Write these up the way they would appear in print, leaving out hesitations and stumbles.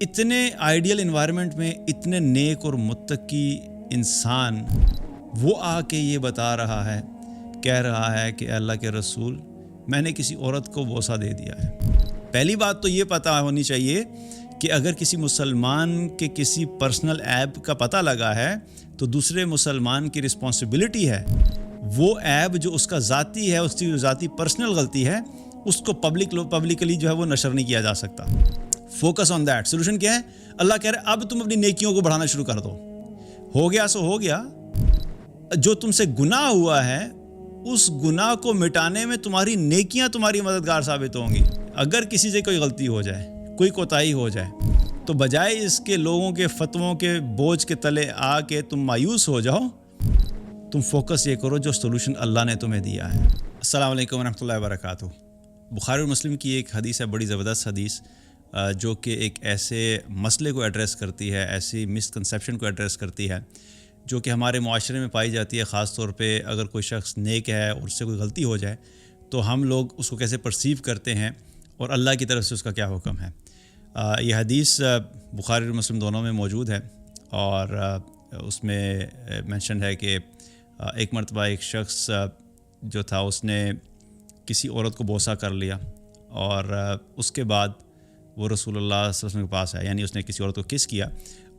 اتنے ideal environment میں اتنے نیک اور متقی انسان وہ آ کے یہ بتا رہا ہے، کہہ رہا ہے کہ اللہ کے رسول میں نے کسی عورت کو بوسہ دے دیا ہے۔ پہلی بات تو یہ پتہ ہونی چاہیے کہ اگر کسی مسلمان کے کسی پرسنل ایب کا پتہ لگا ہے تو دوسرے مسلمان کی رسپانسبلٹی ہے وہ ایب جو اس کا ذاتی ہے، اس کی جو ذاتی پرسنل غلطی ہے، اس کو پبلکلی جو ہے وہ نشر نہیں کیا جا سکتا۔ Focus on that. سولوشن کیا ہے؟ اللہ کہہ رہے ہیں اب تم اپنی نیکیوں کو بڑھانا شروع کر دو۔ ہو گیا سو ہو گیا۔ جو تم سے گناہ ہوا ہے اس گناہ کو مٹانے میں تمہاری نیکیاں تمہاری مددگار ثابت ہوں گی۔ اگر کسی سے کوئی غلطی ہو جائے، کوئی کوتاہی ہو جائے، تو بجائے اس کے لوگوں کے فتووں کے بوجھ کے تلے آ کے تم مایوس ہو جاؤ، تم فوکس یہ کرو جو سولوشن اللہ نے تمہیں دیا ہے۔ السلام علیکم ورحمۃ اللہ وبرکاتہ۔ بخاری اور مسلم کی ایک حدیث ہے، بڑی زبردست حدیث، جو کہ ایک ایسے مسئلے کو ایڈریس کرتی ہے، ایسی مسکنسیپشن کو ایڈریس کرتی ہے جو کہ ہمارے معاشرے میں پائی جاتی ہے۔ خاص طور پہ اگر کوئی شخص نیک ہے اور اس سے کوئی غلطی ہو جائے تو ہم لوگ اس کو کیسے پرسیو کرتے ہیں اور اللہ کی طرف سے اس کا کیا حکم ہے۔ یہ حدیث بخاری اور مسلم دونوں میں موجود ہے، اور اس میں مینشن ہے کہ ایک مرتبہ ایک شخص جو تھا اس نے کسی عورت کو بوسہ کر لیا، اور اس کے بعد وہ رسول اللہ صلی اللہ علیہ وسلم کے پاس آیا، یعنی اس نے کسی عورت کو کس کیا،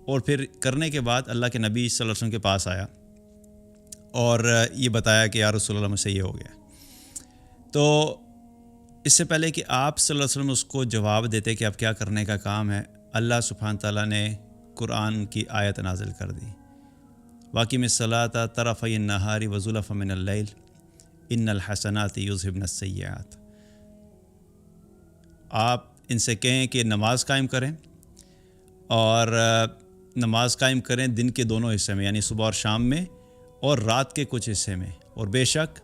اور پھر کرنے کے بعد اللہ کے نبی صلی اللہ علیہ وسلم کے پاس آیا اور یہ بتایا کہ یا رسول اللہ مجھ سے یہ ہو گیا۔ تو اس سے پہلے کہ آپ صلی اللہ علیہ وسلم اس کو جواب دیتے کہ اب کیا کرنے کا کام ہے، اللہ سبحانہ تعالیٰ نے قرآن کی آیت نازل کر دی، واقم الصلاۃ طرفی النہار وزلفا من اللیل ان الحسنات یذہبن السیئات۔ آپ ان سے کہیں کہ نماز قائم کریں، اور نماز قائم کریں دن کے دونوں حصے میں، یعنی صبح اور شام میں، اور رات کے کچھ حصے میں، اور بے شک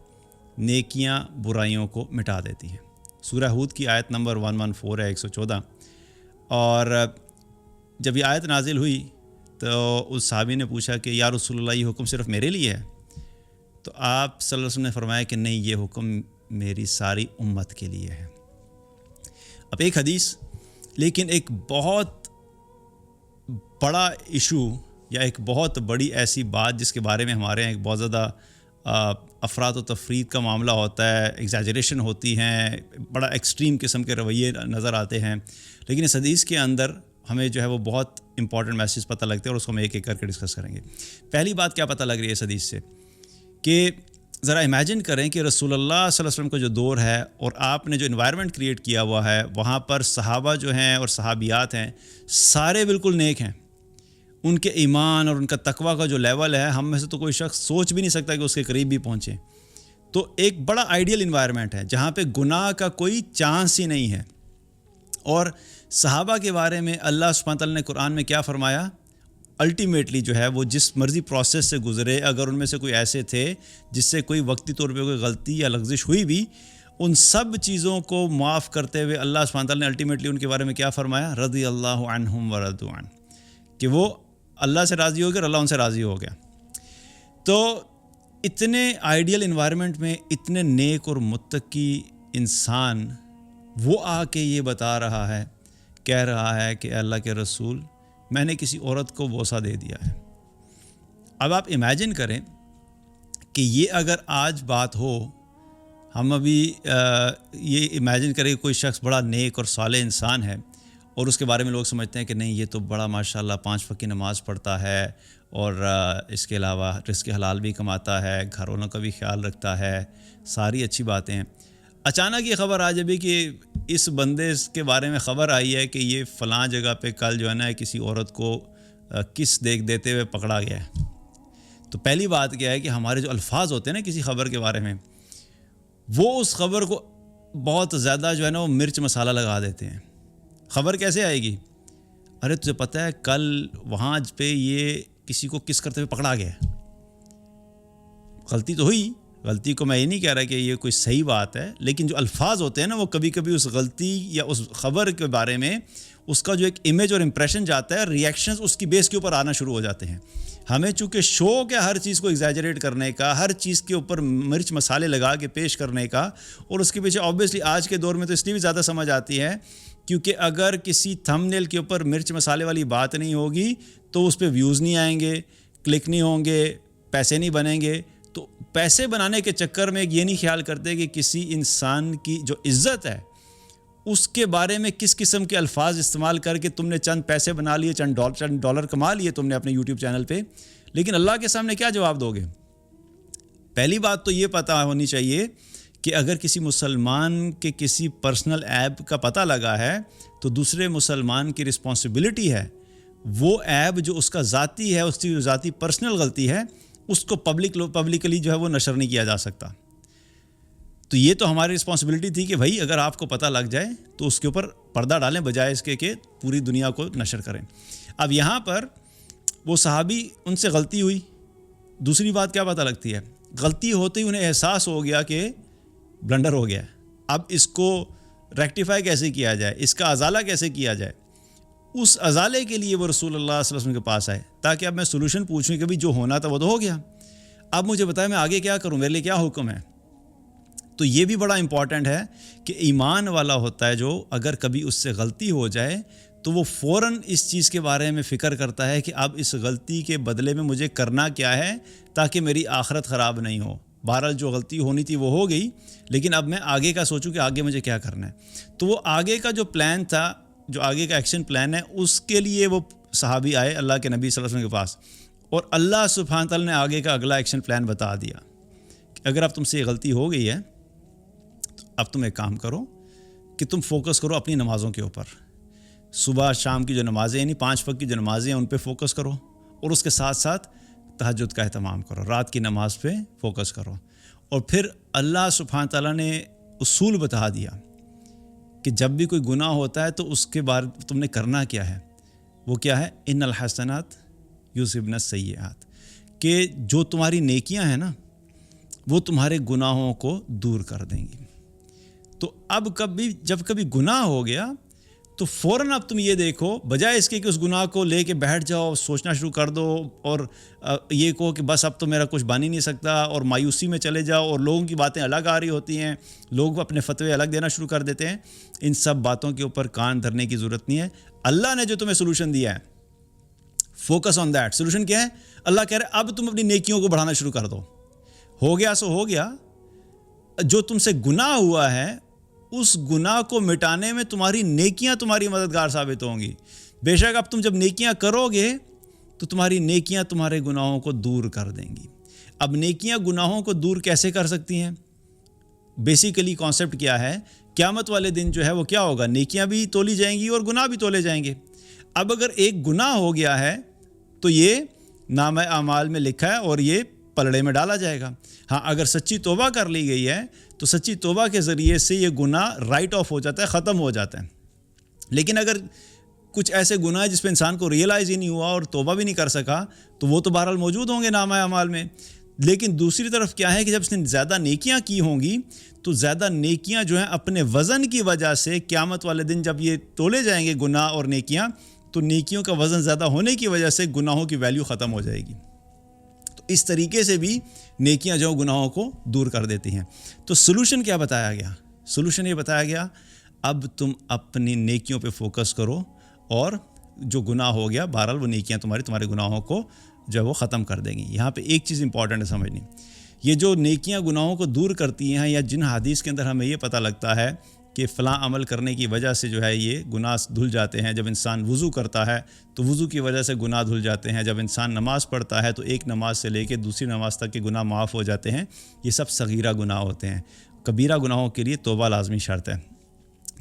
نیکیاں برائیوں کو مٹا دیتی ہیں۔ سورہ ہود کی آیت نمبر 114 ہے، 114۔ اور جب یہ آیت نازل ہوئی تو اس صحابی نے پوچھا کہ یا رسول اللہ یہ حکم صرف میرے لیے ہے؟ تو آپ صلی اللہ علیہ وسلم نے فرمایا کہ نہیں، یہ حکم میری ساری امت کے لیے ہے۔ اب ایک حدیث، لیکن ایک بہت بڑا ایشو یا ایک بہت بڑی ایسی بات جس کے بارے میں ہمارے یہاں ایک بہت زیادہ افراد و تفرید کا معاملہ ہوتا ہے، ایگزیجریشن ہوتی ہیں، بڑا ایکسٹریم قسم کے رویے نظر آتے ہیں، لیکن اس حدیث کے اندر ہمیں جو ہے وہ بہت امپورٹنٹ میسیج پتہ لگتے ہیں، اور اس کو ہم ایک ایک کر کے ڈسکس کریں گے۔ پہلی بات کیا پتہ لگ رہی ہے اس حدیث سے، کہ ذرا امیجن کریں کہ رسول اللہ صلی اللہ علیہ وسلم کا جو دور ہے اور آپ نے جو انوائرمنٹ کریٹ کیا ہوا ہے، وہاں پر صحابہ جو ہیں اور صحابیات ہیں سارے بالکل نیک ہیں، ان کے ایمان اور ان کا تقویٰ کا جو لیول ہے ہم میں سے تو کوئی شخص سوچ بھی نہیں سکتا کہ اس کے قریب بھی پہنچے۔ تو ایک بڑا آئیڈیل انوائرمنٹ ہے جہاں پہ گناہ کا کوئی چانس ہی نہیں ہے۔ اور صحابہ کے بارے میں اللہ سبحانہ تعالیٰ نے قرآن میں کیا فرمایا؟ الٹیمیٹلی جو ہے وہ جس مرضی پروسیس سے گزرے، اگر ان میں سے کوئی ایسے تھے جس سے کوئی وقتی طور پہ کوئی غلطی یا لغزش ہوئی بھی، ان سب چیزوں کو معاف کرتے ہوئے اللہ سبحانہ تعالیٰ نے الٹیمیٹلی ان کے بارے میں کیا فرمایا؟ رضی اللہ عنہم ورضوا عنہ، کہ وہ اللہ سے راضی ہو گیا اور اللہ ان سے راضی ہو گیا۔ تو اتنے آئیڈیل انوائرمنٹ میں اتنے نیک اور متقی انسان وہ آ کے یہ بتا رہا ہے، کہہ رہا ہے کہ اللہ کے رسول میں نے کسی عورت کو بوسہ دے دیا ہے۔ اب آپ امیجن کریں کہ یہ اگر آج بات ہو، ہم ابھی یہ امیجن کریں کہ کوئی شخص بڑا نیک اور صالح انسان ہے اور اس کے بارے میں لوگ سمجھتے ہیں کہ نہیں یہ تو بڑا ماشاءاللہ 5 وقت کی نماز پڑھتا ہے، اور اس کے علاوہ رزق حلال بھی کماتا ہے، گھر والوں کا بھی خیال رکھتا ہے، ساری اچھی باتیں ہیں۔ اچانک یہ خبر آ جائے کہ اس بندے کے بارے میں خبر آئی ہے کہ یہ فلاں جگہ پہ کل جو ہے نا کسی عورت کو کس دیتے ہوئے پکڑا گیا ہے۔ تو پہلی بات کیا ہے کہ ہمارے جو الفاظ ہوتے ہیں نا کسی خبر کے بارے میں، وہ اس خبر کو بہت زیادہ جو ہے نا وہ مرچ مسالہ لگا دیتے ہیں۔ خبر کیسے آئے گی؟ ارے تجھے پتہ ہے کل وہاں پہ یہ کسی کو کس کرتے ہوئے پکڑا گیا ہے۔ غلطی تو ہوئی، غلطی کو میں یہ نہیں کہہ رہا کہ یہ کوئی صحیح بات ہے، لیکن جو الفاظ ہوتے ہیں نا وہ کبھی کبھی اس غلطی یا اس خبر کے بارے میں اس کا جو ایک امیج اور امپریشن جاتا ہے، ریئیکشنز اس کی بیس کے اوپر آنا شروع ہو جاتے ہیں۔ ہمیں چونکہ شوق ہے ہر چیز کو ایگزیجریٹ کرنے کا، ہر چیز کے اوپر مرچ مسالے لگا کے پیش کرنے کا، اور اس کے پیچھے آبویسلی آج کے دور میں تو اس لیے بھی زیادہ سمجھ آتی ہے کیونکہ اگر کسی تھم نیل کے اوپر مرچ مسالے والی بات نہیں ہوگی تو اس پہ ویوز نہیں آئیں گے، کلک نہیں ہوں گے، پیسے نہیں بنیں گے. تو پیسے بنانے کے چکر میں یہ نہیں خیال کرتے کہ کسی انسان کی جو عزت ہے اس کے بارے میں کس قسم کے الفاظ استعمال کر کے تم نے چند پیسے بنا لیے، چند ڈالر کما لیے تم نے اپنے یوٹیوب چینل پہ، لیکن اللہ کے سامنے کیا جواب دو گے؟ پہلی بات تو یہ پتہ ہونی چاہیے کہ اگر کسی مسلمان کے کسی پرسنل ایپ کا پتہ لگا ہے تو دوسرے مسلمان کی رسپانسبلٹی ہے وہ ایپ جو اس کا ذاتی ہے، اس کی جو ذاتی پرسنل غلطی ہے، اس کو پبلکلی جو ہے وہ نشر نہیں کیا جا سکتا. تو یہ تو ہماری رسپانسبلٹی تھی کہ بھائی اگر آپ کو پتہ لگ جائے تو اس کے اوپر پردہ ڈالیں بجائے اس کے کہ پوری دنیا کو نشر کریں. اب یہاں پر وہ صحابی، ان سے غلطی ہوئی. دوسری بات کیا پتہ لگتی ہے؟ غلطی ہوتے ہی انہیں احساس ہو گیا کہ بلنڈر ہو گیا. اب اس کو ریکٹیفائی کیسے کیا جائے، اس کا ازالہ کیسے کیا جائے؟ اس ازالے کے لیے وہ رسول اللہ صلی اللہ علیہ وسلم کے پاس آئے تاکہ اب میں سولوشن پوچھوں کہ بھی جو ہونا تھا وہ تو ہو گیا، اب مجھے بتائیں میں آگے کیا کروں، میرے لیے کیا حکم ہے. تو یہ بھی بڑا امپورٹنٹ ہے کہ ایمان والا ہوتا ہے جو اگر کبھی اس سے غلطی ہو جائے تو وہ فوراً اس چیز کے بارے میں فکر کرتا ہے کہ اب اس غلطی کے بدلے میں مجھے کرنا کیا ہے تاکہ میری آخرت خراب نہیں ہو. بہرحال جو غلطی ہونی تھی وہ ہو گئی، لیکن اب میں آگے کا سوچوں کہ آگے مجھے کیا کرنا ہے. تو وہ آگے کا جو پلان تھا، جو آگے کا ایکشن پلان ہے، اس کے لیے وہ صحابی آئے اللہ کے نبی صلی اللہ علیہ وسلم کے پاس، اور اللہ سبحانہ تعالیٰ نے آگے کا اگلا ایکشن پلان بتا دیا کہ اگر اب تم سے یہ غلطی ہو گئی ہے تو اب تم ایک کام کرو کہ تم فوکس کرو اپنی نمازوں کے اوپر. صبح شام کی جو نمازیں یعنی 5 وقت کی جو نمازیں ہیں ان پہ فوکس کرو، اور اس کے ساتھ ساتھ تہجد کا اہتمام کرو، رات کی نماز پہ فوکس کرو. اور پھر اللہ سبحانہ تعالیٰ نے اصول بتا دیا کہ جب بھی کوئی گناہ ہوتا ہے تو اس کے بارے تم نے کرنا کیا ہے. وہ کیا ہے؟ ان الحسنات یذہبن السیئات، کہ جو تمہاری نیکیاں ہیں نا وہ تمہارے گناہوں کو دور کر دیں گی. تو اب جب کبھی گناہ ہو گیا تو فوراً اب تم یہ دیکھو، بجائے اس کے کہ اس گناہ کو لے کے بیٹھ جاؤ، سوچنا شروع کر دو اور یہ کہو کہ بس اب تو میرا کچھ بن ہی نہیں سکتا، اور مایوسی میں چلے جاؤ، اور لوگوں کی باتیں الگ آ رہی ہوتی ہیں، لوگ اپنے فتوے الگ دینا شروع کر دیتے ہیں. ان سب باتوں کے اوپر کان دھرنے کی ضرورت نہیں ہے. اللہ نے جو تمہیں سولوشن دیا ہے، فوکس آن دیٹ. سولوشن کیا ہے؟ اللہ کہہ رہے ہے اب تم اپنی نیکیوں کو بڑھانا شروع کر دو. ہو گیا سو ہو گیا. جو تم سے گناہ ہوا ہے اس گناہ کو مٹانے میں تمہاری نیکیاں تمہاری مددگار ثابت ہوں گی. بے شک اب تم جب نیکیاں کرو گے تو تمہاری نیکیاں تمہارے گناہوں کو دور کر دیں گی. اب نیکیاں گناہوں کو دور کیسے کر سکتی ہیں؟ بیسیکلی کانسیپٹ کیا ہے؟ قیامت والے دن جو ہے وہ کیا ہوگا؟ نیکیاں بھی تولی جائیں گی اور گناہ بھی تولے جائیں گے. اب اگر ایک گناہ ہو گیا ہے تو یہ نامہ اعمال میں لکھا ہے اور یہ پلڑے میں ڈالا جائے گا. ہاں اگر سچی توبہ کر لی گئی ہے تو سچی توبہ کے ذریعے سے یہ گناہ رائٹ آف ہو جاتا ہے، ختم ہو جاتا ہے. لیکن اگر کچھ ایسے گناہ جس پہ انسان کو ریئلائز ہی نہیں ہوا اور توبہ بھی نہیں کر سکا تو وہ تو بہرحال موجود ہوں گے نامہ اعمال میں. لیکن دوسری طرف کیا ہے کہ جب اس نے زیادہ نیکیاں کی ہوں گی تو زیادہ نیکیاں جو ہیں اپنے وزن کی وجہ سے قیامت والے دن جب یہ تولے جائیں گے گناہ اور نیکیاں، تو نیکیوں کا وزن زیادہ ہونے کی وجہ سے گناہوں کی ویلیو ختم ہو جائے گی. تو اس طریقے سے بھی نیکیاں جو گناہوں کو دور کر دیتی ہیں. تو سولوشن کیا بتایا گیا؟ سولوشن یہ بتایا گیا اب تم اپنی نیکیوں پہ فوکس کرو، اور جو گناہ ہو گیا بہرحال وہ نیکیاں تمہارے گناہوں کو جو ہے وہ ختم کر دیں گی. یہاں پہ ایک چیز امپورٹنٹ ہے سمجھنی، یہ جو نیکیاں گناہوں کو دور کرتی ہیں یا جن حدیث کے اندر ہمیں یہ پتہ لگتا ہے کہ فلاں عمل کرنے کی وجہ سے جو ہے یہ گناہ دھل جاتے ہیں. جب انسان وضو کرتا ہے تو وضو کی وجہ سے گناہ دھل جاتے ہیں. جب انسان نماز پڑھتا ہے تو ایک نماز سے لے کے دوسری نماز تک کے گناہ معاف ہو جاتے ہیں. یہ سب صغیرہ گناہ ہوتے ہیں. کبیرہ گناہوں کے لیے توبہ لازمی شرط ہے.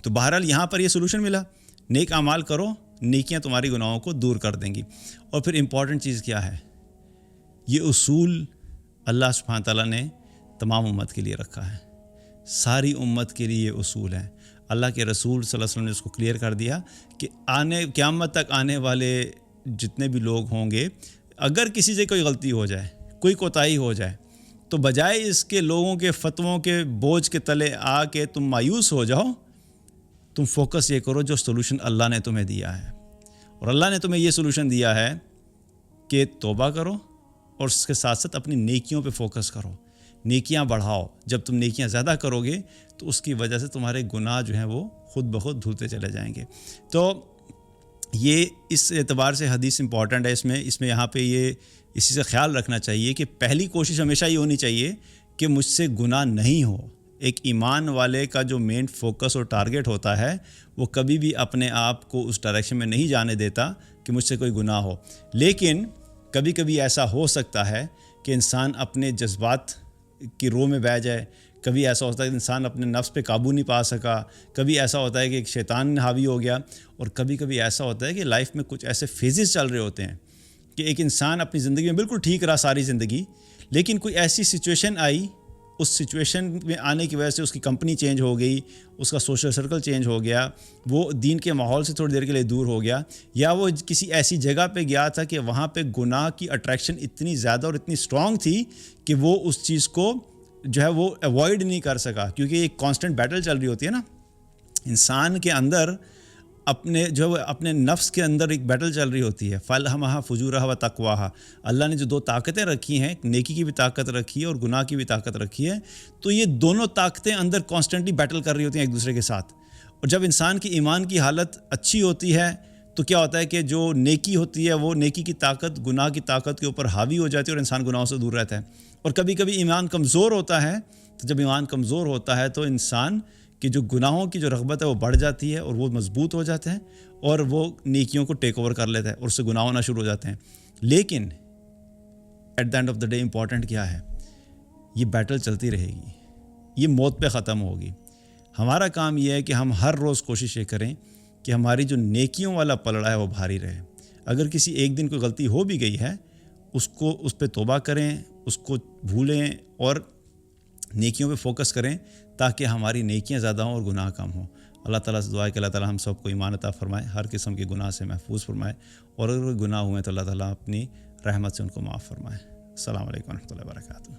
تو بہرحال یہاں پر یہ سولوشن ملا، نیک اعمال کرو، نیکیاں تمہاری گناہوں کو دور کر دیں گی. اور پھر امپورٹنٹ چیز کیا ہے؟ یہ اصول اللہ سبحانہ تعالیٰ نے تمام امت کے لیے رکھا ہے. ساری امت کے لیے یہ اصول ہیں. اللہ کے رسول صلی اللہ علیہ وسلم نے اس کو کلیئر کر دیا کہ قیامت تک آنے والے جتنے بھی لوگ ہوں گے، اگر کسی سے کوئی غلطی ہو جائے، کوئی کوتاہی ہو جائے، تو بجائے اس کے لوگوں کے فتووں کے بوجھ کے تلے آ کے تم مایوس ہو جاؤ، تم فوکس یہ کرو جو سولوشن اللہ نے تمہیں دیا ہے. اور اللہ نے تمہیں یہ سولوشن دیا ہے کہ توبہ کرو اور اس کے ساتھ ساتھ اپنی نیکیوں پہ فوکس کرو. نیکیاں بڑھاؤ. جب تم نیکیاں زیادہ کرو گے تو اس کی وجہ سے تمہارے گناہ جو ہیں وہ خود بخود دھلتے چلے جائیں گے. تو یہ اس اعتبار سے حدیث امپورٹنٹ ہے. اس میں یہاں پہ یہ اسی سے خیال رکھنا چاہیے کہ پہلی کوشش ہمیشہ یہ ہونی چاہیے کہ مجھ سے گناہ نہیں ہو. ایک ایمان والے کا جو مین فوکس اور ٹارگٹ ہوتا ہے وہ کبھی بھی اپنے آپ کو اس ڈائریکشن میں نہیں جانے دیتا کہ مجھ سے کوئی گناہ ہو. لیکن کبھی کبھی ایسا ہو سکتا ہے کہ انسان اپنے جذبات کی رو میں بہہ جائے. کبھی ایسا ہوتا ہے کہ انسان اپنے نفس پہ قابو نہیں پا سکا. کبھی ایسا ہوتا ہے کہ ایک شیطان حاوی ہو گیا. اور کبھی کبھی ایسا ہوتا ہے کہ لائف میں کچھ ایسے فیزز چل رہے ہوتے ہیں کہ ایک انسان اپنی زندگی میں بالکل ٹھیک رہا ساری زندگی, لیکن کوئی ایسی سچویشن آئی, اس سچویشن میں آنے کی وجہ سے اس کی کمپنی چینج ہو گئی, اس کا سوشل سرکل چینج ہو گیا, وہ دین کے ماحول سے تھوڑی دیر کے لیے دور ہو گیا, یا وہ کسی ایسی جگہ پہ گیا تھا کہ وہاں پہ گناہ کی اٹریکشن اتنی زیادہ اور اتنی اسٹرانگ تھی کہ وہ اس چیز کو جو ہے وہ ایوائڈ نہیں کر سکا, کیونکہ ایک کانسٹنٹ بیٹل چل رہی ہوتی ہے نا انسان کے اندر. اپنے نفس کے اندر ایک بیٹل چل رہی ہوتی ہے. فَأَلْهَمَهَا فُجُورَهَا وَتَقْوَاهَا. اللہ نے جو دو طاقتیں رکھی ہیں, نیکی کی بھی طاقت رکھی ہے اور گناہ کی بھی طاقت رکھی ہے, تو یہ دونوں طاقتیں اندر کانسٹنٹلی بیٹل کر رہی ہوتی ہیں ایک دوسرے کے ساتھ. اور جب انسان کی ایمان کی حالت اچھی ہوتی ہے تو کیا ہوتا ہے کہ جو نیکی ہوتی ہے وہ نیکی کی طاقت گناہ کی طاقت کے اوپر حاوی ہو جاتی ہے اور انسان گناہوں سے دور رہتا ہے. اور کبھی کبھی ایمان کمزور ہوتا ہے, تو جب ایمان کمزور ہوتا ہے تو انسان کہ جو گناہوں کی جو رغبت ہے وہ بڑھ جاتی ہے اور وہ مضبوط ہو جاتے ہیں اور وہ نیکیوں کو ٹیک اوور کر لیتا ہے اور اس سے گناہ ہونا شروع ہو جاتے ہیں. لیکن at the end of the day important کیا ہے, یہ بیٹل چلتی رہے گی, یہ موت پہ ختم ہوگی. ہمارا کام یہ ہے کہ ہم ہر روز کوشش یہ کریں کہ ہماری جو نیکیوں والا پلڑا ہے وہ بھاری رہے. اگر کسی ایک دن کوئی غلطی ہو بھی گئی ہے اس پہ توبہ کریں, اس کو بھولیں اور نیکیوں پہ فوکس کریں تاکہ ہماری نیکیاں زیادہ ہوں اور گناہ کم ہوں. اللہ تعالیٰ سے دعا ہے کہ اللہ تعالیٰ ہم سب کو ایمان عطا فرمائے, ہر قسم کے گناہ سے محفوظ فرمائے, اور اگر کوئی گناہ ہوئے تو اللہ تعالیٰ اپنی رحمت سے ان کو معاف فرمائے. السلام علیکم ورحمۃ اللہ وبرکاتہ.